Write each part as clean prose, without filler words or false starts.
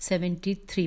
73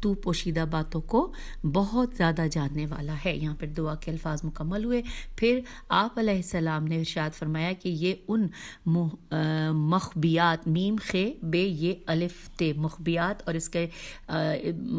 تو پوشیدہ باتوں کو بہت زیادہ جاننے والا ہے۔ یہاں پر دعا کے الفاظ مکمل ہوئے۔ پھر آپ علیہ السلام نے ارشاد فرمایا کہ یہ ان مخبیات، میم خے بے یہ الف تے، مخبیات، اور اس کے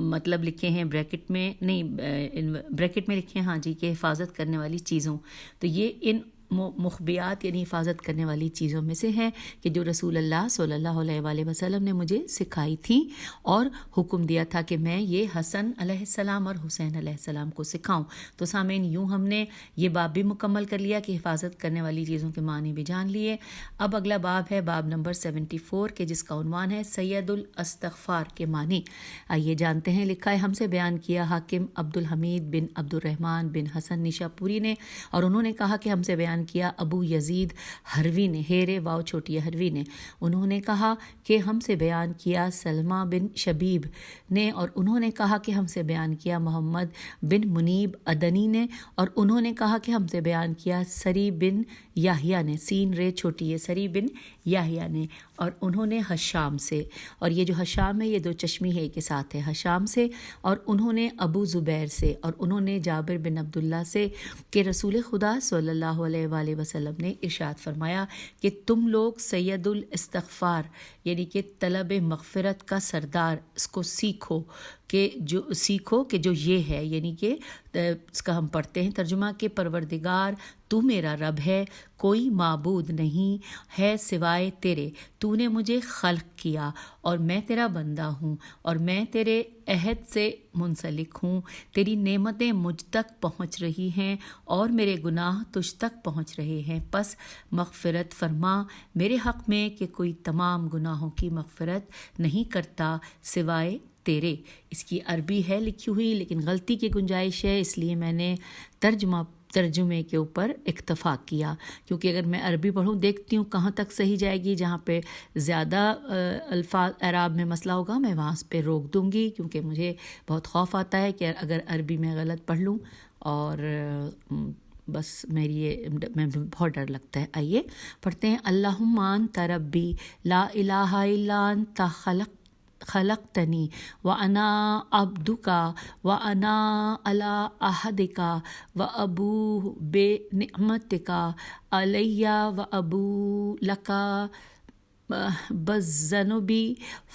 مطلب لکھے ہیں بریکٹ میں، نہیں بریکٹ میں لکھے ہیں ہاں جی، کہ حفاظت کرنے والی چیزوں، تو یہ ان مخبیات یعنی حفاظت کرنے والی چیزوں میں سے ہیں کہ جو رسول اللہ صلی اللہ علیہ وآلہ وسلم نے مجھے سکھائی تھیں اور حکم دیا تھا کہ میں یہ حسن علیہ السلام اور حسین علیہ السلام کو سکھاؤں۔ تو سامعین، یوں ہم نے یہ باب بھی مکمل کر لیا کہ حفاظت کرنے والی چیزوں کے معنی بھی جان لیے۔ اب اگلا باب ہے باب نمبر 74 کے جس کا عنوان ہے سید الاستغفار کے معنی۔ آئیے جانتے ہیں۔ لکھا ہے ہم سے بیان کیا حاکم عبد الحمید بن عبد الرحمن بن حسن نیشا پوری نے، اور انہوں نے کہا کہ ہم سے بیان کیا ابو یزید ہروی نے، ہیرے واو چھوٹی ہروی نے، انہوں نے کہا کہ ہم سے بیان کیا سلمہ بن شبیب نے، اور انہوں نے کہا کہ ہم سے بیان کیا محمد بن منیب ادنی نے، اور انہوں نے کہا کہ ہم سے بیان کیا سری بن یحییٰ نے، سین رے چھوٹی ہے، سری بن یحییٰ نے، اور انہوں نے حشام سے، اور یہ جو حشام ہے یہ دو چشمی ہے کے ساتھ ہے، حشام سے، اور انہوں نے ابو زبیر سے، اور انہوں نے جابر بن عبداللہ سے کہ رسول خدا صلی اللہ علیہ وآلہ وسلم نے ارشاد فرمایا کہ تم لوگ سید الاستغفار یعنی کہ طلب مغفرت کا سردار اس کو سیکھو کہ جو یہ ہے، یعنی کہ اس کا ہم پڑھتے ہیں ترجمہ کہ پروردگار تو میرا رب ہے، کوئی معبود نہیں ہے سوائے تیرے، تو نے مجھے خلق کیا اور میں تیرا بندہ ہوں اور میں تیرے عہد سے منسلک ہوں، تیری نعمتیں مجھ تک پہنچ رہی ہیں اور میرے گناہ تجھ تک پہنچ رہے ہیں، پس مغفرت فرما میرے حق میں کہ کوئی تمام گناہوں کی مغفرت نہیں کرتا سوائے تیرے۔ اس کی عربی ہے لکھی ہوئی لیکن غلطی کی گنجائش ہے، اس لیے میں نے ترجمے کے اوپر اکتفا کیا، کیونکہ اگر میں عربی پڑھوں دیکھتی ہوں کہاں تک صحیح جائے گی، جہاں پہ زیادہ الفاظ اعراب میں مسئلہ ہوگا میں وہاں پہ روک دوں گی، کیونکہ مجھے بہت خوف آتا ہے کہ اگر عربی میں غلط پڑھ لوں، اور بس میں بہت ڈر لگتا ہے۔ آئیے پڑھتے ہیں۔ اللہم انت ربی لا الہ الا انت خلقتنی وانا عبدک وانا علی عہدک وابوء بنعمتک علی وابوء لک بالذنوب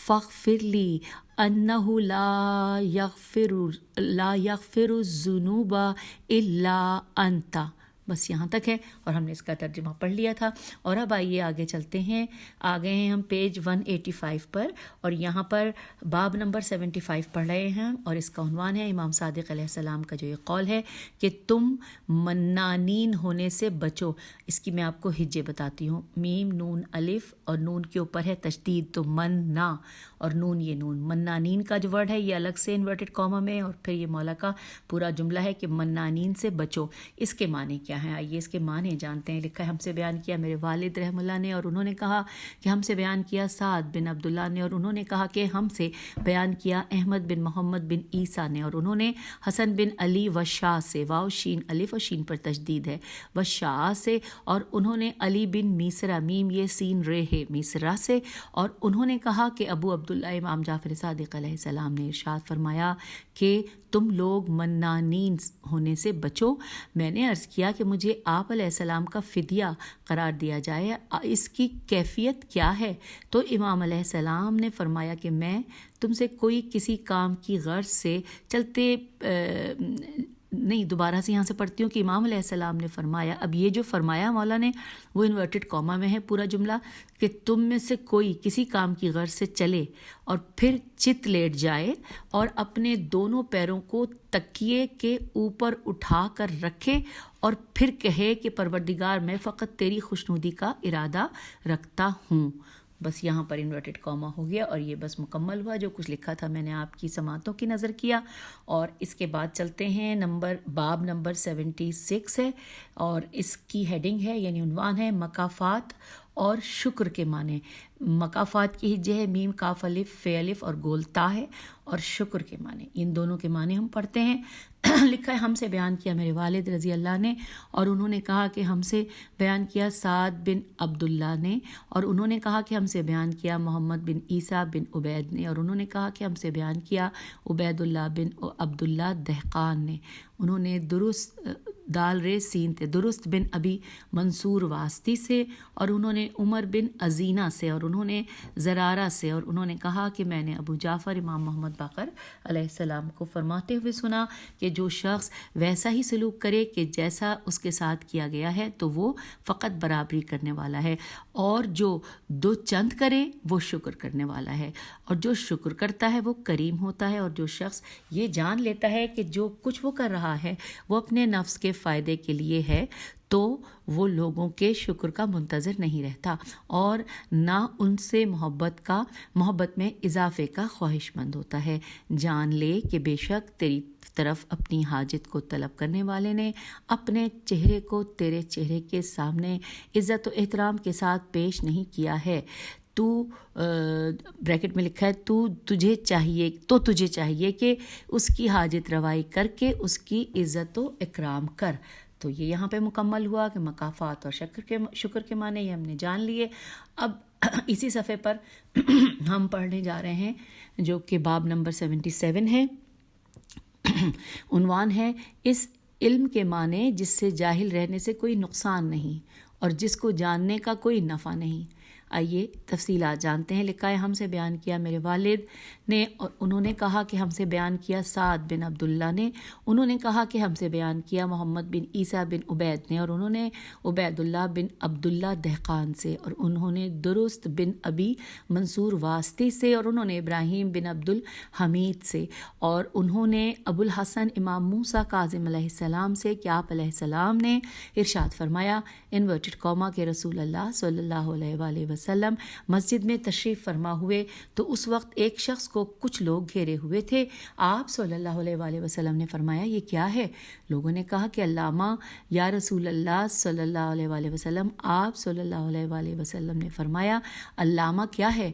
فاغفر لی انہ لا یغفر الذنوب الا انت۔ بس یہاں تک ہے اور ہم نے اس کا ترجمہ پڑھ لیا تھا، اور اب آئیے آگے چلتے ہیں۔ آ گئے ہیں ہم پیج 185 پر، اور یہاں پر باب نمبر 75 پڑھ رہے ہیں، اور اس کا عنوان ہے امام صادق علیہ السلام کا جو یہ قول ہے کہ تم منانین ہونے سے بچو۔ اس کی میں آپ کو ہجے بتاتی ہوں، میم نون الف اور نون کے اوپر ہے تشدید، تو مننا اور نون یہ نون، منانین کا جو ورڈ ہے یہ الگ سے انورٹڈ کاما میں، اور پھر یہ مولا کا پورا جملہ ہے کہ منانین سے بچو۔ اس کے معنی کیا ہیں؟ آئیے اس کے معنی جانتے ہیں۔ لکھا ہے ہم سے بیان کیا میرے والد رحم اللہ نے، اور انہوں نے کہا کہ ہم سے بیان کیا سعد بن عبداللہ نے، اور انہوں نے کہا کہ ہم سے بیان کیا احمد بن محمد بن عیسیٰ نے، اور انہوں نے حسن بن علی و شاہ سے، واو شین الف اور شین پر تشدید ہے، و شاہ سے، اور انہوں نے علی بن میسرہ، میم یہ سین رے ہے، میسرہ سے، اور انہوں نے کہا کہ ابو عبداللہ امام جعفر صادق علیہ السلام نے ارشاد فرمایا کہ تم لوگ منانین ہونے سے بچو۔ میں نے عرض کیا کہ مجھے آپ علیہ السلام کا فدیہ قرار دیا جائے، اس کی کیفیت کیا ہے؟ تو امام علیہ السلام نے فرمایا کہ میں تم سے کوئی کسی کام کی غرض سے چلتے نہیں، دوبارہ سے یہاں سے پڑھتی ہوں کہ امام علیہ السلام نے فرمایا، اب یہ جو فرمایا مولا نے وہ انورٹڈ کاما میں ہے پورا جملہ، کہ تم میں سے کوئی کسی کام کی غرض سے چلے اور پھر چت لیٹ جائے اور اپنے دونوں پیروں کو تکیے کے اوپر اٹھا کر رکھے اور پھر کہے کہ پروردگار میں فقط تیری خوشنودی کا ارادہ رکھتا ہوں۔ بس یہاں پر انورٹڈ کاما ہو گیا اور یہ بس مکمل ہوا، جو کچھ لکھا تھا میں نے آپ کی سماعتوں کی نظر کیا۔ اور اس کے بعد چلتے ہیں باب نمبر 76 ہے، اور اس کی ہیڈنگ ہے یعنی عنوان ہے مکافات اور شکر کے معنی مکافات کی ہجے ہے، میم کاف الف فے الف اور گول تا ہے، اور شکر کے معنی ان دونوں کے معنی ہم پڑھتے ہیں۔ لکھا ہے ہم سے بیان کیا میرے والد رضی اللہ نے، اور انہوں نے کہا کہ ہم سے بیان کیا سعد بن عبداللہ نے، اور انہوں نے کہا کہ ہم سے بیان کیا محمد بن عیسیٰ بن عبید نے، اور انہوں نے کہا کہ ہم سے بیان کیا عبید اللہ بن عبداللہ دہقان نے۔ انہوں نے درست دال رے سین تھے، درست بن ابی منصور واسطی سے، اور انہوں نے عمر بن ازینہ سے، اور انہوں نے زرارہ سے، اور انہوں نے کہا کہ میں نے ابو جعفر امام محمد باقر علیہ السلام کو فرماتے ہوئے سنا کہ جو شخص ویسا ہی سلوک کرے کہ جیسا اس کے ساتھ کیا گیا ہے تو وہ فقط برابری کرنے والا ہے، اور جو دو چند کرے وہ شکر کرنے والا ہے، اور جو شکر کرتا ہے وہ کریم ہوتا ہے، اور جو شخص یہ جان لیتا ہے کہ جو کچھ وہ کر رہا ہے وہ اپنے نفس کے فائدے کے لیے ہے تو وہ لوگوں کے شکر کا منتظر نہیں رہتا، اور نہ ان سے محبت میں اضافے کا خواہش مند ہوتا ہے۔ جان لے کہ بے شک تیری طرف اپنی حاجت کو طلب کرنے والے نے اپنے چہرے کو تیرے چہرے کے سامنے عزت و احترام کے ساتھ پیش نہیں کیا ہے، تو بریکٹ میں لکھا ہے تجھے چاہیے کہ اس کی حاجت روائی کر کے اس کی عزت و اکرام کر۔ تو یہ یہاں پہ مکمل ہوا کہ مکافات اور شکر کے معنی یہ ہم نے جان لیے۔ اب اسی صفحے پر ہم پڑھنے جا رہے ہیں جو کہ باب نمبر 77 ہے۔ عنوان ہے اس علم کے معنی جس سے جاہل رہنے سے کوئی نقصان نہیں اور جس کو جاننے کا کوئی نفع نہیں۔ آئیے تفصیلات جانتے ہیں۔ لکھا ہے ہم سے بیان کیا میرے والد نے، اور انہوں نے کہا کہ ہم سے بیان کیا سعد بن عبداللہ نے، انہوں نے کہا کہ ہم سے بیان کیا محمد بن عیسیٰ بن عبید نے، اور انہوں نے عبید اللہ بن عبداللہ دہقان سے، اور انہوں نے درست بن ابی منصور واسطی سے، اور انہوں نے ابراہیم بن عبد الحمید سے، اور انہوں نے ابو الحسن امام موسیٰ کاظم علیہ السلام سے کہ آپ علیہ السلام نے ارشاد فرمایا انورٹڈ کاما کہ رسول اللہ صلی اللہ علیہ وآلہ وسلم مسجد میں تشریف فرما ہوئے تو اس وقت ایک شخص کو کچھ لوگ گھیرے ہوئے تھے۔ آپ صلی اللہ علیہ وآلہ وسلم نے فرمایا یہ کیا ہے؟ لوگوں نے کہا کہ علامہ یا رسول اللہ صلی اللہ علیہ وآلہ وسلم۔ آپ صلی اللہ علیہ وآلہ وسلم نے فرمایا علامہ کیا ہے؟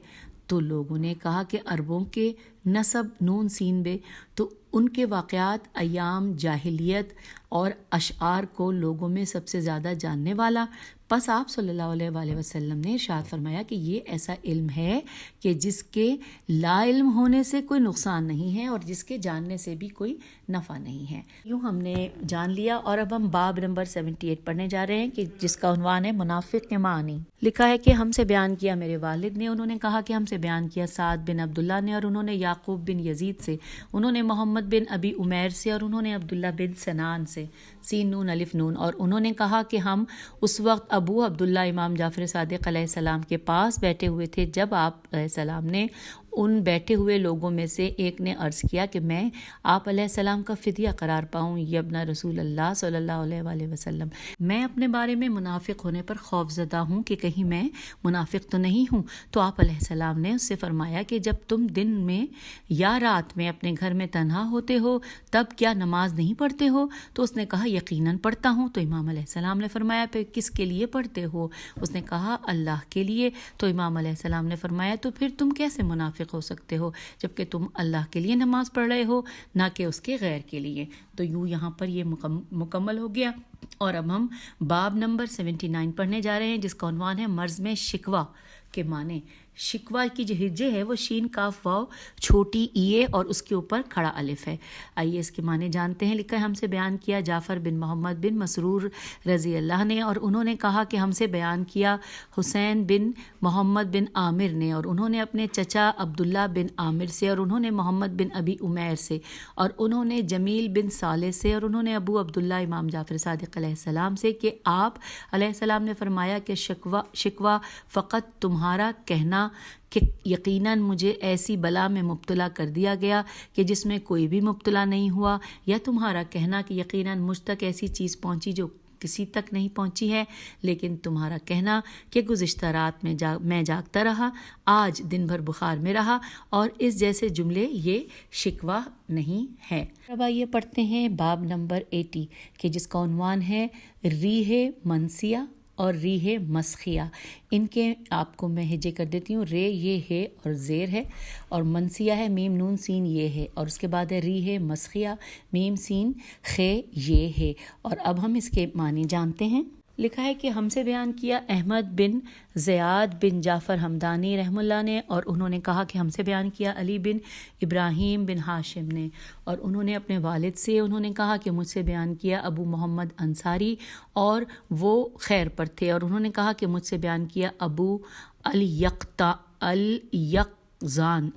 تو لوگوں نے کہا کہ عربوں کے نسب نون سین بے، تو ان کے واقعات ایام جاہلیت اور اشعار کو لوگوں میں سب سے زیادہ جاننے والا۔ پس آپ صلی اللہ علیہ وآلہ وسلم نے ارشاد فرمایا کہ یہ ایسا علم ہے کہ جس کے لا علم ہونے سے کوئی نقصان نہیں ہے اور جس کے جاننے سے بھی کوئی نفع نہیں ہے۔ یوں ہم نے جان لیا، اور اب ہم باب نمبر 78 پڑھنے جا رہے ہیں کہ جس کا عنوان ہے منافق کے معنی۔ لکھا ہے کہ ہم سے بیان کیا میرے والد نے، انہوں نے کہا کہ ہم سے بیان کیا سعد بن عبداللہ نے، اور انہوں نے یعقوب بن یزید سے، انہوں نے محمد بن ابی عمیر سے، اور انہوں نے عبداللہ بن سنان سے، سین نون الف نون، اور انہوں نے کہا کہ ہم اس وقت ابو عبداللہ امام جعفر صادق علیہ السلام کے پاس بیٹھے ہوئے تھے جب آپ علیہ السلام نے ان بیٹھے ہوئے لوگوں میں سے ایک نے عرض کیا کہ میں آپ علیہ السلام کا فدیہ قرار پاؤں یبن رسول اللہ صلی اللہ علیہ وآلہ وسلم، میں اپنے بارے میں منافق ہونے پر خوف زدہ ہوں کہ کہیں میں منافق تو نہیں ہوں۔ تو آپ علیہ السلام نے اس سے فرمایا کہ جب تم دن میں یا رات میں اپنے گھر میں تنہا ہوتے ہو تب کیا نماز نہیں پڑھتے ہو؟ تو اس نے کہا یقیناً پڑھتا ہوں۔ تو امام علیہ السلام نے فرمایا پھر کس کے لیے پڑھتے ہو؟ اس نے کہا اللہ کے لیے۔ تو امام علیہ السلام نے فرمایا تو پھر تم کیسے منافق ہو سکتے ہو جبکہ تم اللہ کے لیے نماز پڑھ رہے ہو نہ کہ اس کے غیر کے لیے؟ تو یوں یہاں پر یہ مکمل ہو گیا، اور اب ہم باب نمبر 79 پڑھنے جا رہے ہیں جس کا عنوان ہے مرض میں شکوہ کے معنی۔ شکوہ کی جو ہجے ہے وہ شین کاف واو چھوٹی ای اور اس کے اوپر کھڑا الف ہے۔ آئیے اس کے معنی جانتے ہیں۔ لکھا ہے ہم سے بیان کیا جعفر بن محمد بن مسرور رضی اللہ نے، اور انہوں نے کہا کہ ہم سے بیان کیا حسین بن محمد بن عامر نے، اور انہوں نے اپنے چچا عبداللہ بن عامر سے، اور انہوں نے محمد بن ابی عمیر سے، اور انہوں نے جمیل بن صالح سے، اور انہوں نے ابو عبداللہ امام جعفر صادق علیہ السلام سے کہ آپ علیہ السلام نے فرمایا کہ شکوہ فقط تمہارا کہنا کہ یقیناً مجھے ایسی بلا میں مبتلا کر دیا گیا کہ جس میں کوئی بھی مبتلا نہیں ہوا، یا تمہارا کہنا کہ یقیناً مجھ تک ایسی چیز پہنچی جو کسی تک نہیں پہنچی ہے، لیکن تمہارا کہنا کہ گزشتہ رات میں جاگتا رہا، آج دن بھر بخار میں رہا، اور اس جیسے جملے یہ شکوہ نہیں ہے۔ اب آئیے پڑھتے ہیں باب نمبر 80 کہ جس کا عنوان ہے ریح منسیہ اور ریح مسخیہ. ان کے آپ کو میں ہجے کر دیتی ہوں. رے یہ ہے اور زیر ہے، اور منسیہ ہے میم نون سین یہ ہے، اور اس کے بعد ہے ریح مسخیہ میم سین خے یہ ہے. اور اب ہم اس کے معنی جانتے ہیں. لکھا ہے کہ ہم سے بیان کیا احمد بن زیاد بن جعفر ہمدانی رحم اللہ نے، اور انہوں نے کہا کہ ہم سے بیان کیا علی بن ابراہیم بن ہاشم نے، اور انہوں نے اپنے والد سے انہوں نے کہا کہ مجھ سے بیان کیا ابو محمد انصاری اور وہ خیر پر تھے، اور انہوں نے کہا کہ مجھ سے بیان کیا ابو الیقظان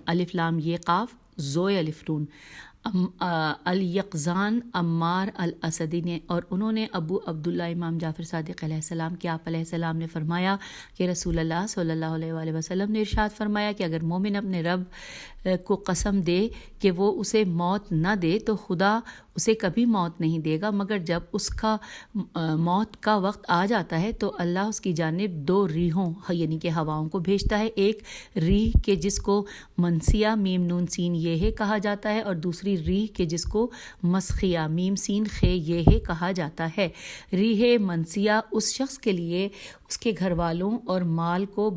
الف لام یہ قاف زوئے الف نون الیقظان عمار الاسدی نے، اور انہوں نے ابو عبداللہ امام جعفر صادق علیہ السلام کہ آپ علیہ السلام نے فرمایا کہ رسول اللہ صلی اللہ علیہ وآلہ وسلم نے ارشاد فرمایا کہ اگر مومن اپنے رب کو قسم دے کہ وہ اسے موت نہ دے تو خدا اسے کبھی موت نہیں دے گا، مگر جب اس کا موت کا وقت آ جاتا ہے تو اللہ اس کی جانب دو ریحوں یعنی کہ ہواؤں کو bھیجتا ہے، ایک ریح کہ جس کو منسیہ میم نون سین یہ کہا جاتا ہے، اور دوسری ریح کہ جس کو مسخیہ میم سین خے یہ کہا جاتا ہے. ریح منسیہ اس شخص کے لیے اس کے گھر والوں اور مال کو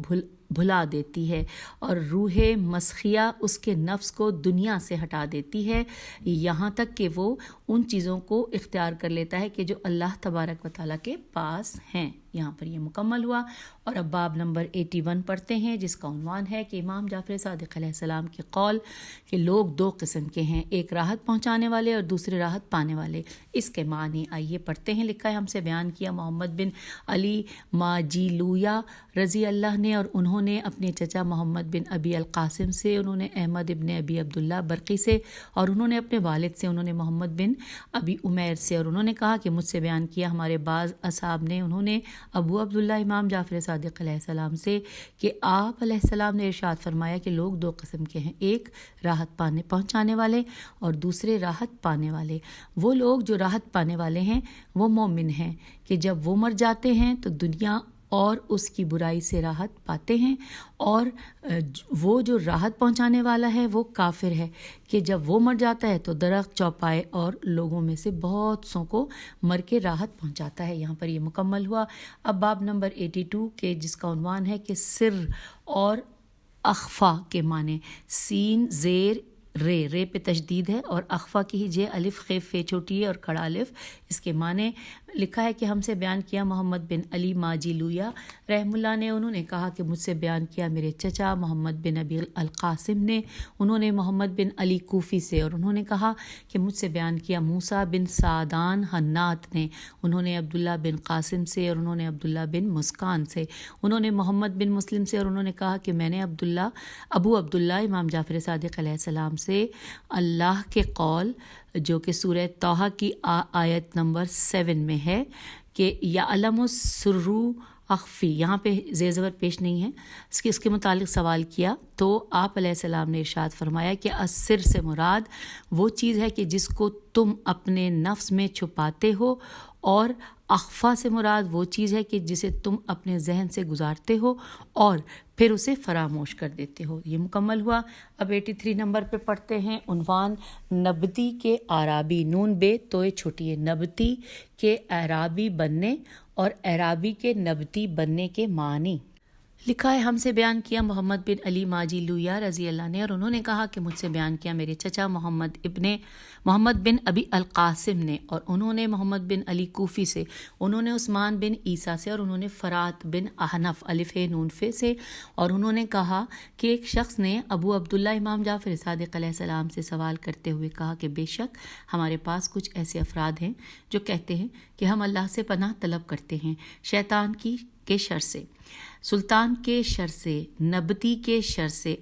بھلا دیتی ہے، اور روح مسخیہ اس کے نفس کو دنیا سے ہٹا دیتی ہے یہاں تک کہ وہ ان چیزوں کو اختیار کر لیتا ہے کہ جو اللہ تبارک و تعالیٰ کے پاس ہیں. یہاں پر یہ مکمل ہوا. اور اب باب نمبر 81 پڑھتے ہیں جس کا عنوان ہے کہ امام جعفر صادق علیہ السلام کے قول کہ لوگ دو قسم کے ہیں، ایک راحت پہنچانے والے اور دوسرے راحت پانے والے. اس کے معنی آئیے پڑھتے ہیں. لکھا ہے ہم سے بیان کیا محمد بن علی ماجیلویہ رضی اللہ نے، اور انہوں نے اپنے چچا محمد بن ابی القاسم سے، انہوں نے احمد ابن ابی عبداللہ برقی سے، اور انہوں نے اپنے والد سے، انہوں نے محمد بن ابی عمیر سے، اور انہوں نے کہا کہ مجھ سے بیان کیا ہمارے بعض اصحاب نے، انہوں نے ابو عبداللہ امام جعفر صادق علیہ السلام سے کہ آپ علیہ السلام نے ارشاد فرمایا کہ لوگ دو قسم کے ہیں، ایک راحت پہنچانے والے اور دوسرے راحت پانے والے. وہ لوگ جو راحت پانے والے ہیں وہ مومن ہیں کہ جب وہ مر جاتے ہیں تو دنیا اور اس کی برائی سے راحت پاتے ہیں، اور وہ جو راحت پہنچانے والا ہے وہ کافر ہے کہ جب وہ مر جاتا ہے تو درخت چوپائے اور لوگوں میں سے بہت سوں کو مر کے راحت پہنچاتا ہے. یہاں پر یہ مکمل ہوا. اب باب نمبر 82 کے جس کا عنوان ہے کہ سر اور اخفا کے معنی. سین زیر رے پہ تشدید ہے اور اخفا کی ہی جے الف خیف فے چھوٹی ہے اور کھڑا الف. اس کے معنی لکھا ہے کہ ہم سے بیان کیا محمد بن علی ماجیلویہ رحم اللہ نے، انہوں نے کہا کہ مجھ سے بیان کیا میرے چچا محمد بن ابی القاسم نے، انہوں نے محمد بن علی کوفی سے، اور انہوں نے کہا کہ مجھ سے بیان کیا موسیٰ بن سعدان حنات نے، انہوں نے عبداللہ بن قاسم سے، اور انہوں نے عبداللہ بن مسکان سے، انہوں نے محمد بن مسلم سے، اور انہوں نے کہا کہ میں نے ابو عبداللہ امام جعفر صادق علیہ السلام سے اللہ کے قول جو کہ سورہ طٰہٰ کی آیت نمبر 7 میں ہے کہ یعلم السر اخفی، یہاں پہ زیر زبر پیش نہیں ہے، اس کے متعلق سوال کیا تو آپ علیہ السلام نے ارشاد فرمایا کہ السر سے مراد وہ چیز ہے کہ جس کو تم اپنے نفس میں چھپاتے ہو، اور اخفا سے مراد وہ چیز ہے کہ جسے تم اپنے ذہن سے گزارتے ہو اور پھر اسے فراموش کر دیتے ہو. یہ مکمل ہوا. اب 83 نمبر پہ پڑھتے ہیں عنوان نبتی کے اعرابی. نون بے توئے چھوٹی ہے. نبتی کے اعرابی بننے اور اعرابی کے نبتی بننے کے معنی. لکھا ہے ہم سے بیان کیا محمد بن علی ماجیلویہ رضی اللہ نے، اور انہوں نے کہا کہ مجھ سے بیان کیا میرے چچا محمد بن ابی القاسم نے، اور انہوں نے محمد بن علی کوفی سے، انہوں نے عثمان بن عیسیٰ سے، اور انہوں نے فرات بن احنف الف نون فے سے، اور انہوں نے کہا کہ ایک شخص نے ابو عبداللہ امام جعفر صادق علیہ السلام سے سوال کرتے ہوئے کہا کہ بے شک ہمارے پاس کچھ ایسے افراد ہیں جو کہتے ہیں کہ ہم اللہ سے پناہ طلب کرتے ہیں شیطان کے شر سے، سلطان کے شر سے، نبتی کے شر سے،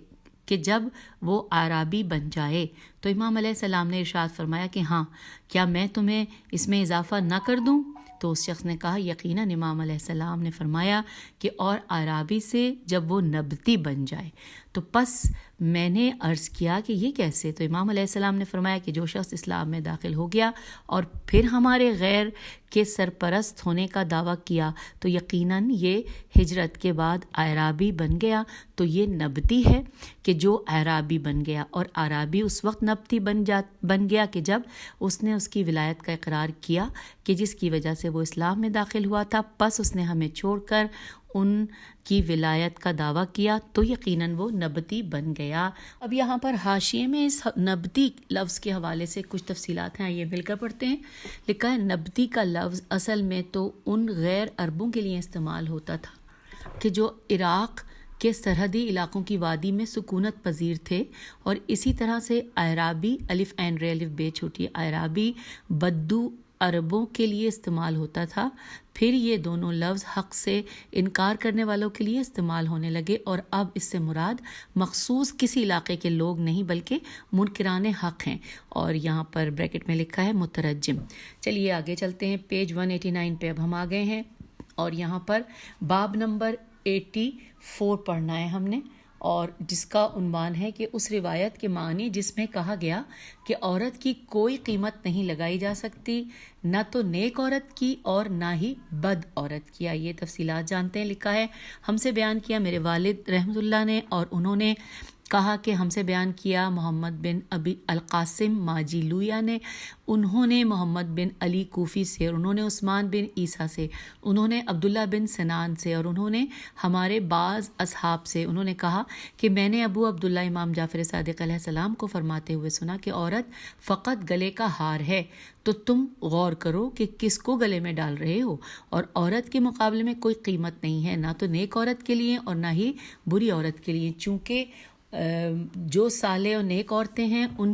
کہ جب وہ اعرابی بن جائے. تو امام علیہ السلام نے ارشاد فرمایا کہ ہاں، کیا میں تمہیں اس میں اضافہ نہ کر دوں؟ تو اس شخص نے کہا یقیناً. امام علیہ السلام نے فرمایا کہ اور اعرابی سے جب وہ نبتی بن جائے. تو پس میں نے عرض کیا کہ یہ کیسے؟ تو امام علیہ السلام نے فرمایا کہ جو شخص اسلام میں داخل ہو گیا اور پھر ہمارے غیر کے سرپرست ہونے کا دعویٰ کیا تو یقیناً یہ ہجرت کے بعد اعرابی بن گیا. تو یہ نبتی ہے کہ جو اعرابی بن گیا، اور اعرابی اس وقت نبتی بن گیا کہ جب اس نے اس کی ولایت کا اقرار کیا کہ جس کی وجہ سے وہ اسلام میں داخل ہوا تھا، پس اس نے ہمیں چھوڑ کر ان کی ولایت کا دعویٰ کیا تو یقیناً وہ نبتی بن گیا. اب یہاں پر حاشیے میں اس نبتی لفظ کے حوالے سے کچھ تفصیلات ہیں، یہ مل کر پڑھتے ہیں. لکھا ہے نبتی کا لفظ اصل میں تو ان غیر عربوں کے لیے استعمال ہوتا تھا کہ جو عراق کے سرحدی علاقوں کی وادی میں سکونت پذیر تھے، اور اسی طرح سے اعرابی الف عین رے الف بے چھوٹی اعرابی بدو عربوں کے لیے استعمال ہوتا تھا. پھر یہ دونوں لفظ حق سے انکار کرنے والوں کے لیے استعمال ہونے لگے، اور اب اس سے مراد مخصوص کسی علاقے کے لوگ نہیں بلکہ منکران حق ہیں. اور یہاں پر بریکٹ میں لکھا ہے مترجم. چلیے آگے چلتے ہیں، پیج 189 پہ اب ہم آ گئے ہیں، اور یہاں پر باب نمبر 84 پڑھنا ہے ہم نے، اور جس کا عنوان ہے کہ اس روایت کے معنی جس میں کہا گیا کہ عورت کی کوئی قیمت نہیں لگائی جا سکتی، نہ تو نیک عورت کی اور نہ ہی بد عورت کی. یہ تفصیلات جانتے ہیں. لکھا ہے ہم سے بیان کیا میرے والد رحمۃ اللہ نے، اور انہوں نے کہا کہ ہم سے بیان کیا محمد بن ابی القاسم ماجی لویا نے، انہوں نے محمد بن علی کوفی سے، اور انہوں نے عثمان بن عیسیٰ سے، انہوں نے عبداللہ بن سنان سے، اور انہوں نے ہمارے بعض اصحاب سے، انہوں نے کہا کہ میں نے ابو عبداللہ امام جعفر صادق علیہ السلام کو فرماتے ہوئے سنا کہ عورت فقط گلے کا ہار ہے، تو تم غور کرو کہ کس کو گلے میں ڈال رہے ہو، اور عورت کے مقابلے میں کوئی قیمت نہیں ہے، نہ تو نیک عورت کے لیے اور نہ ہی بری عورت کے لیے، چونکہ جو صالح اور نیک عورتیں ہیں ان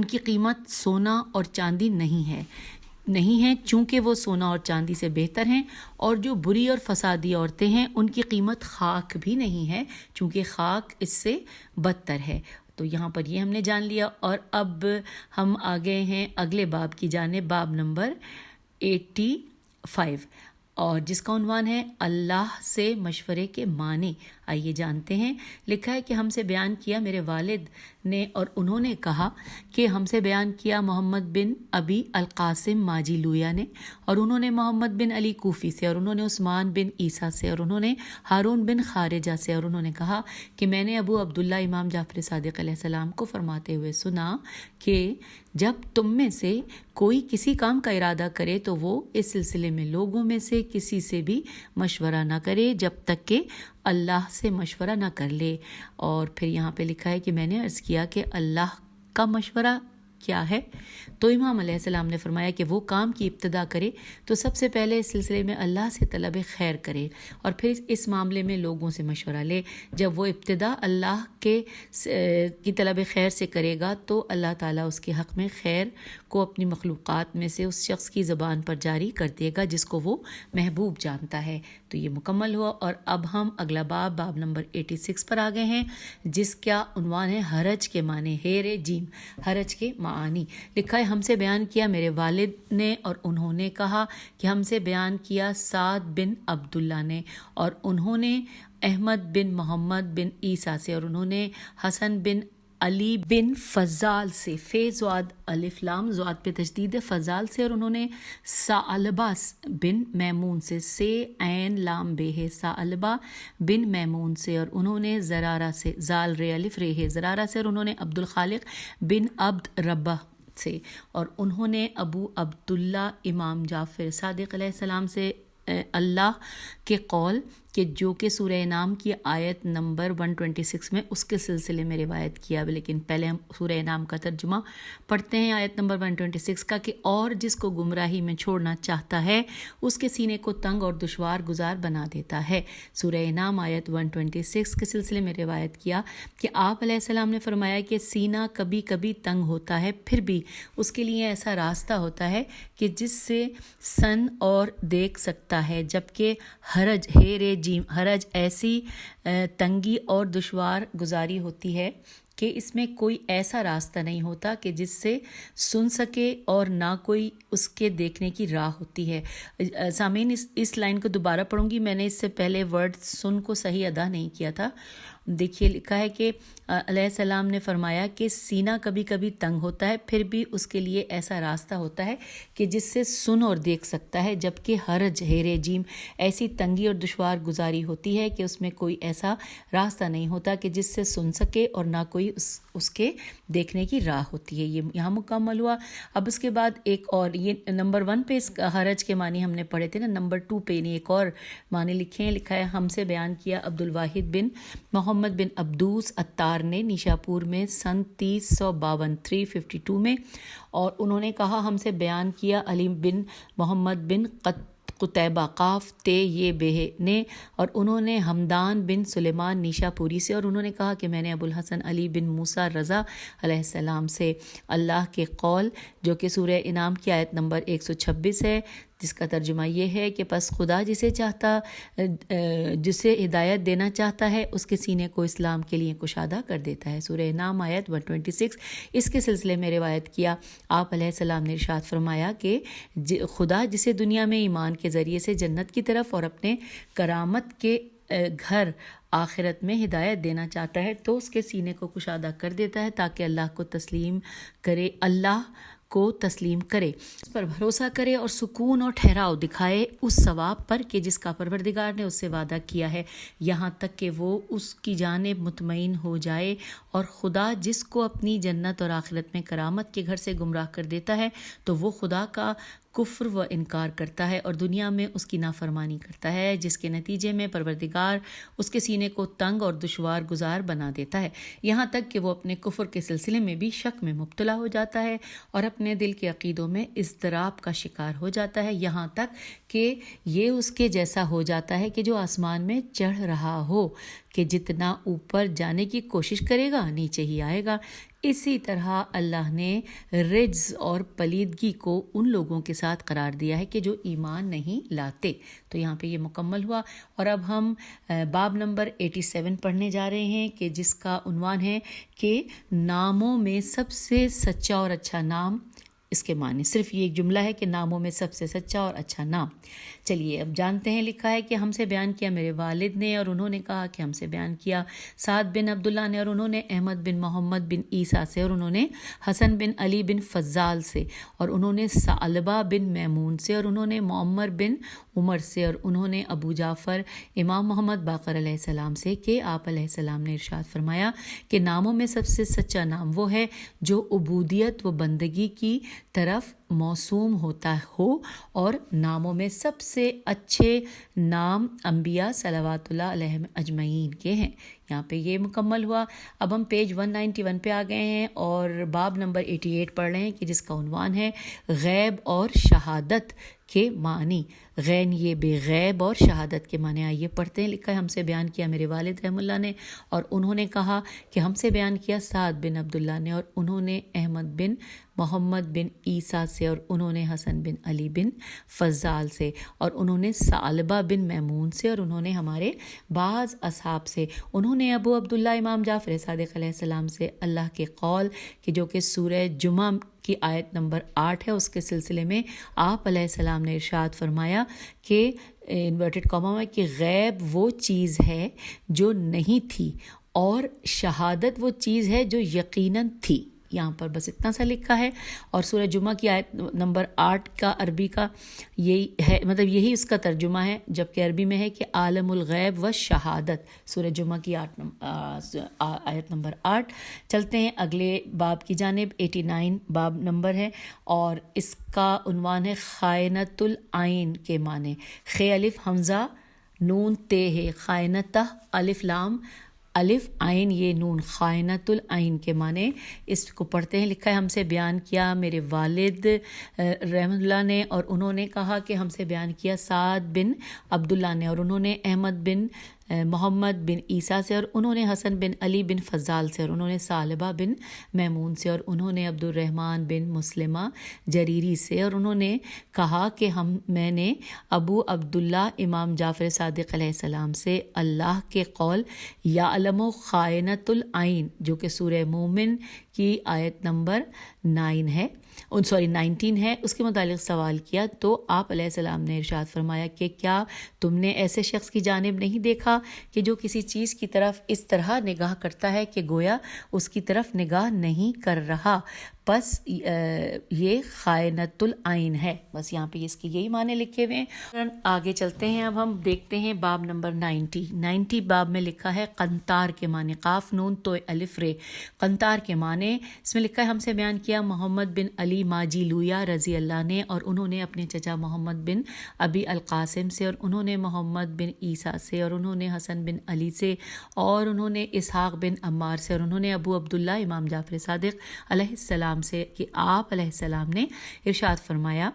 کی قیمت سونا اور چاندی نہیں ہے چونکہ وہ سونا اور چاندی سے بہتر ہیں، اور جو بری اور فسادی عورتیں ہیں ان کی قیمت خاک بھی نہیں ہے چونکہ خاک اس سے بدتر ہے. تو یہاں پر یہ ہم نے جان لیا، اور اب ہم آ گئے ہیں اگلے باب کی جانب، باب نمبر 85، اور جس کا عنوان ہے اللہ سے مشورے کے معنی. آئیے جانتے ہیں. لکھا ہے کہ ہم سے بیان کیا میرے والد نے، اور انہوں نے کہا کہ ہم سے بیان کیا محمد بن ابی القاسم ماجی لویا نے، اور انہوں نے محمد بن علی کوفی سے، اور انہوں نے عثمان بن عیسیٰ سے، اور انہوں نے ہارون بن خارجہ سے، اور انہوں نے کہا کہ میں نے ابو عبداللہ امام جعفر صادق علیہ السلام کو فرماتے ہوئے سنا کہ جب تم میں سے کوئی کسی کام کا ارادہ کرے تو وہ اس سلسلے میں لوگوں میں سے کسی سے بھی مشورہ نہ کرے جب تک کہ اللہ سے مشورہ نہ کر لے. اور پھر یہاں پہ لکھا ہے کہ میں نے عرض کیا کہ اللہ کا مشورہ کیا ہے؟ تو امام علیہ السلام نے فرمایا کہ وہ کام کی ابتدا کرے تو سب سے پہلے اس سلسلے میں اللہ سے طلب خیر کرے، اور پھر اس معاملے میں لوگوں سے مشورہ لے. جب وہ ابتدا اللہ کی طلب خیر سے کرے گا تو اللہ تعالیٰ اس کے حق میں خیر کو اپنی مخلوقات میں سے اس شخص کی زبان پر جاری کر دے گا جس کو وہ محبوب جانتا ہے. تو یہ مکمل ہوا، اور اب ہم اگلا باب نمبر 86 پر آ گئے ہیں، جس کا عنوان ہے حرج کے معنی، ہیر جیم، حرج کے معانی. لکھا ہے ہم سے بیان کیا میرے والد نے، اور انہوں نے کہا کہ ہم سے بیان کیا سعد بن عبداللہ نے، اور انہوں نے احمد بن محمد بن عیسیٰ سے، اور انہوں نے حسن بن علی بن فضال سے، فیضواد الف لام زواد پہ تشدید فضال سے، اور انہوں نے ثعلبہ بن میمون سے عین لام بے ہے ثعلبہ بن میمون سے، اور انہوں نے زرارہ سے زال رے الف رے ہے زرارہ سے، اور انہوں نے عبد الخالق بن عبد ربہ سے، اور انہوں نے ابو عبداللہ امام جعفر صادق علیہ السلام سے اللہ کے قول کہ جو کہ سورہ انعام کی آیت نمبر 126 میں اس کے سلسلے میں روایت کیا. لیکن پہلے ہم سورہ انعام کا ترجمہ پڑھتے ہیں آیت نمبر 126 کا، کہ اور جس کو گمراہی میں چھوڑنا چاہتا ہے اس کے سینے کو تنگ اور دشوار گزار بنا دیتا ہے. سورہ انعام آیت 126 کے سلسلے میں روایت کیا کہ آپ علیہ السلام نے فرمایا کہ سینہ کبھی کبھی تنگ ہوتا ہے، پھر بھی اس کے لیے ایسا راستہ ہوتا ہے کہ جس سے سن اور دیکھ سکتا ہے، جبکہ حرج ایسی تنگی اور دشوار گزاری ہوتی ہے کہ اس میں کوئی ایسا راستہ نہیں ہوتا کہ جس سے سن سکے اور نہ کوئی اس کے دیکھنے کی راہ ہوتی ہے. سامعین اس لائن کو دوبارہ پڑھوں گی، میں نے اس سے پہلے ورڈ سن کو صحیح ادا نہیں کیا تھا، دیکھیے لکھا ہے کہ علیہ السلام نے فرمایا کہ سینہ کبھی کبھی تنگ ہوتا ہے، پھر بھی اس کے لیے ایسا راستہ ہوتا ہے کہ جس سے سن اور دیکھ سکتا ہے، جبکہ حرج ہیرے جیم ایسی تنگی اور دشوار گزاری ہوتی ہے کہ اس میں کوئی ایسا راستہ نہیں ہوتا کہ جس سے سن سکے اور نہ کوئی اس کے دیکھنے کی راہ ہوتی ہے۔ یہ یہاں مکمل ہوا۔ اب اس کے بعد ایک اور، یہ نمبر 1 پہ اس حرج کے معنی ہم نے پڑھے تھے نا، نمبر 2 پہ ایک اور معنی لکھے ہیں۔ لکھا ہے ہم سے بیان کیا عبد الواحد بن محمد بن عبدوس عطار نے نیشاپور میں سن 3052 352 میں، اور انہوں نے کہا ہم سے بیان کیا علی بن محمد بن قتیبہ قاف تے یہ بے نے، اور انہوں نے حمدان بن سلیمان نیشا پوری سے، اور انہوں نے کہا کہ میں نے ابو الحسن علی بن موسیٰ رضا علیہ السلام سے اللہ کے قول، جو کہ سورہ انعام کی آیت نمبر 126 ہے، جس کا ترجمہ یہ ہے کہ پس خدا جسے ہدایت دینا چاہتا ہے اس کے سینے کو اسلام کے لیے کشادہ کر دیتا ہے۔ سورہ انعام آیت 126۔ اس کے سلسلے میں روایت کیا، آپ علیہ السلام نے ارشاد فرمایا کہ خدا جسے دنیا میں ایمان کے ذریعے سے جنت کی طرف اور اپنے کرامت کے گھر آخرت میں ہدایت دینا چاہتا ہے تو اس کے سینے کو کشادہ کر دیتا ہے تاکہ اللہ کو تسلیم کرے، اس پر بھروسہ کرے اور سکون اور ٹھہراؤ دکھائے اس ثواب پر کہ جس کا پروردگار نے اس سے وعدہ کیا ہے، یہاں تک کہ وہ اس کی جانب مطمئن ہو جائے۔ اور خدا جس کو اپنی جنت اور آخرت میں کرامت کے گھر سے گمراہ کر دیتا ہے تو وہ خدا کا کفر و انکار کرتا ہے اور دنیا میں اس کی نافرمانی کرتا ہے، جس کے نتیجے میں پروردگار اس کے سینے کو تنگ اور دشوار گزار بنا دیتا ہے، یہاں تک کہ وہ اپنے کفر کے سلسلے میں بھی شک میں مبتلا ہو جاتا ہے اور اپنے دل کے عقیدوں میں اضطراب کا شکار ہو جاتا ہے، یہاں تک کہ یہ اس کے جیسا ہو جاتا ہے کہ جو آسمان میں چڑھ رہا ہو، کہ جتنا اوپر جانے کی کوشش کرے گا نیچے ہی آئے گا۔ اسی طرح اللہ نے رجز اور پلیدگی کو ان لوگوں کے ساتھ قرار دیا ہے کہ جو ایمان نہیں لاتے۔ تو یہاں پہ یہ مکمل ہوا، اور اب ہم باب نمبر 87 پڑھنے جا رہے ہیں کہ جس کا عنوان ہے کہ ناموں میں سب سے سچا اور اچھا نام۔ اس کے معنی صرف یہ ایک جملہ ہے کہ ناموں میں سب سے سچا اور اچھا نام۔ چلیے اب جانتے ہیں۔ لکھا ہے کہ ہم سے بیان کیا میرے والد نے، اور انہوں نے کہا کہ ہم سے بیان کیا سعد بن عبداللہ نے، اور انہوں نے احمد بن محمد بن عیسیٰ سے، اور انہوں نے حسن بن علی بن فضال سے، اور انہوں نے ثعلبہ بن میمون سے، اور انہوں نے معمر بن عمر سے، اور انہوں نے ابو جعفر امام محمد باقر علیہ السلام سے کہ آپ علیہ السلام نے ارشاد فرمایا کہ ناموں میں سب سے سچا نام وہ ہے جو عبودیت و بندگی کی طرف موسوم ہوتا ہو، اور ناموں میں سب سے اچھے نام انبیاء صلوات اللہ علیہم اجمعین کے ہیں۔ یہاں پہ یہ مکمل ہوا۔ اب ہم پیج 191 پہ آ گئے ہیں اور باب نمبر 88 پڑھ رہے ہیں کہ جس کا عنوان ہے غیب اور شہادت کے معنی۔ غین یہ بے غیب اور شہادت کے معنی آئیے پڑھتے ہیں۔ لکھا ہے ہم سے بیان کیا میرے والد رحم اللہ نے، اور انہوں نے کہا کہ ہم سے بیان کیا سعد بن عبداللہ نے، اور انہوں نے احمد بن محمد بن عیسیٰ سے، اور انہوں نے حسن بن علی بن فضال سے، اور انہوں نے ثعلبہ بن میمون سے، اور انہوں نے ہمارے بعض اصحاب سے، انہوں نے ابو عبداللہ امام جعفر صادق علیہ السلام سے اللہ کے قول کہ جو کہ سورہ جمعہ کی آیت نمبر 8 ہے، اس کے سلسلے میں آپ علیہ السلام نے ارشاد فرمایا کہ انورٹڈ کاما میں کہ غیب وہ چیز ہے جو نہیں تھی اور شہادت وہ چیز ہے جو یقیناً تھی۔ یہاں پر بس اتنا سا لکھا ہے، اور سورہ جمعہ کی آیت نمبر 8 کا عربی کا یہی ہے، مطلب یہی اس کا ترجمہ ہے، جبکہ عربی میں ہے کہ عالم الغیب و شہادت، سورہ جمعہ کی آیت نمبر 8۔ چلتے ہیں اگلے باب کی جانب۔ 89 باب نمبر ہے، اور اس کا عنوان ہے خائنۃ العین کے معنی۔ خ الف حمزہ نون تے ہے، خائنتہ الف لام الف عین یہ نون، خائنۃ العین کے معنی۔ اس کو پڑھتے ہیں۔ لکھا ہے ہم سے بیان کیا میرے والد رحم اللہ نے، اور انہوں نے کہا کہ ہم سے بیان کیا سعد بن عبداللہ نے، اور انہوں نے احمد بن محمد بن عیسیٰ سے، اور انہوں نے حسن بن علی بن فضال سے، اور انہوں نے ثعلبہ بن میمون سے، اور انہوں نے عبد الرحمن بن مسلمہ جریری سے، اور انہوں نے کہا کہ میں نے ابو عبداللہ امام جعفر صادق علیہ السلام سے اللہ کے قول یعلم خائنۃ العین جو کہ سورہ مومن کی آیت نمبر 9 ہے، 19 ہے، اس کے متعلق سوال کیا تو آپ علیہ السلام نے ارشاد فرمایا کہ کیا تم نے ایسے شخص کی جانب نہیں دیکھا کہ جو کسی چیز کی طرف اس طرح نگاہ کرتا ہے کہ گویا اس کی طرف نگاہ نہیں کر رہا، بس یہ خائنۃ العین ہے. بس یہاں پہ اس کی یہی معنی لکھے ہوئے ہیں. آگے چلتے ہیں، اب ہم دیکھتے ہیں باب نمبر 90 باب میں لکھا ہے قنطار کے معنی، قاف نون تو الف رے. قنطار کے معنی اس میں لکھا ہے ہم سے بیان کیا محمد بن علی ماجی لویا رضی اللہ نے، اور انہوں نے اپنے چچا محمد بن ابی القاسم سے، اور انہوں نے محمد بن عیسیٰ سے، اور انہوں نے حسن بن علی سے، اور انہوں نے اسحاق بن عمار سے، اور انہوں نے ابو عبداللہ امام جعفر صادق علیہ السلام سے کہ آپ علیہ السلام نے ارشاد فرمایا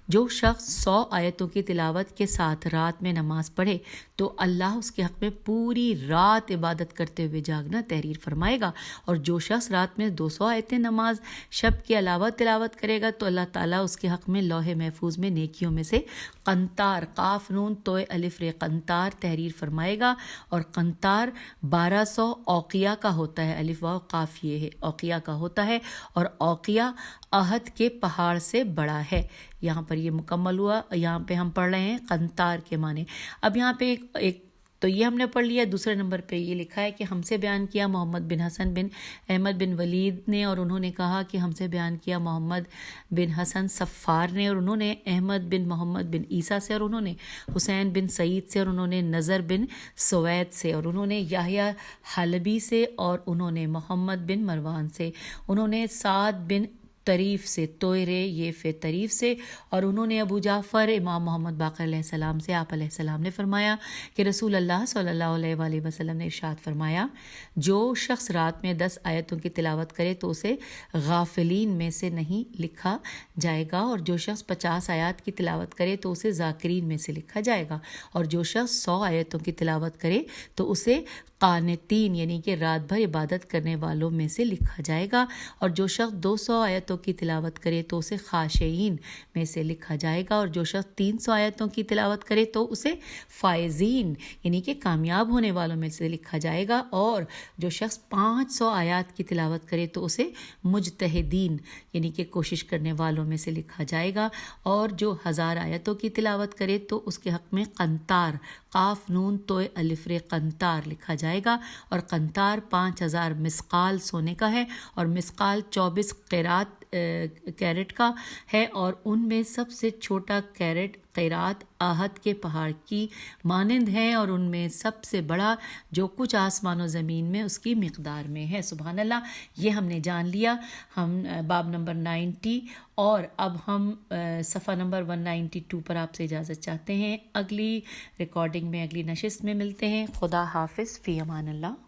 جو شخص 100 آیتوں کی تلاوت کے ساتھ رات میں نماز پڑھے تو اللہ اس کے حق میں پوری رات عبادت کرتے ہوئے جاگنا تحریر فرمائے گا، اور جو شخص رات میں 200 آیتیں نماز شب کے علاوہ تلاوت کرے گا تو اللہ تعالیٰ اس کے حق میں لوح محفوظ میں نیکیوں میں سے قنطار، قاف نون تو الف رے، قنطار تحریر فرمائے گا. اور قنطار 1200 اوقیہ کا ہوتا ہے، الف واو قاف یہ ہے، اوقیہ کا ہوتا ہے، اور اوقیہ احد کے پہاڑ سے بڑا ہے. یہاں پر یہ مکمل ہوا. یہاں پہ ہم پڑھ رہے ہیں قنطار کے معنی. اب یہاں پہ ایک تو یہ ہم نے پڑھ لیا. دوسرے نمبر پہ یہ لکھا ہے کہ ہم سے بیان کیا محمد بن حسن بن احمد بن ولید نے، اور انہوں نے کہا کہ ہم سے بیان کیا محمد بن حسن صفار نے، اور انہوں نے احمد بن محمد بن عیسیٰ سے، اور انہوں نے حسین بن سعید سے، اور انہوں نے نظر بن سوید سے، اور انہوں نے یحییٰ حلبی سے، اور انہوں نے محمد بن مروان سے، انہوں نے سعد بن طریف سے، توئرے یہ فے طریف سے، اور انہوں نے ابو جعفر امام محمد باقر علیہ السلام سے. آپ علیہ السلام نے فرمایا کہ رسول اللہ صلی اللہ علیہ وآلہ وسلم نے ارشاد فرمایا جو شخص رات میں 10 آیتوں کی تلاوت کرے تو اسے غافلین میں سے نہیں لکھا جائے گا، اور جو شخص 50 آیات کی تلاوت کرے تو اسے ذاکرین میں سے لکھا جائے گا، اور جو شخص 100 آیتوں کی تلاوت کرے تو اسے قانتین یعنی کہ رات بھر عبادت کرنے والوں میں سے لکھا جائے گا، اور جو شخص 200 آیتوں کی تلاوت کرے تو اسے خاشعین میں سے لکھا جائے گا، اور جو شخص 300 آیتوں کی تلاوت کرے تو اسے فائزین یعنی کہ کامیاب ہونے والوں میں سے لکھا جائے گا، اور جو شخص 500 آیات کی تلاوت کرے تو اسے مجتہدین یعنی کہ کوشش کرنے والوں میں سے لکھا جائے گا، اور جو 1000 آیتوں کی تلاوت کرے تو اس کے حق میں قنطار، قاف نون تو الف رے، قنطار لکھا جائے گا. اور قنطار 5000 مسقال سونے کا ہے، اور مسقال 24 کیرٹ کا ہے، اور ان میں سب سے چھوٹا کیرٹ قیرات احد کے پہاڑ کی مانند ہے، اور ان میں سب سے بڑا جو کچھ آسمان و زمین میں اس کی مقدار میں ہے. سبحان اللہ. یہ ہم نے جان لیا ہم باب نمبر 90، اور اب ہم صفحہ نمبر 192 پر آپ سے اجازت چاہتے ہیں. اگلی ریکارڈنگ میں، اگلی نشست میں ملتے ہیں. خدا حافظ، فی امان اللہ.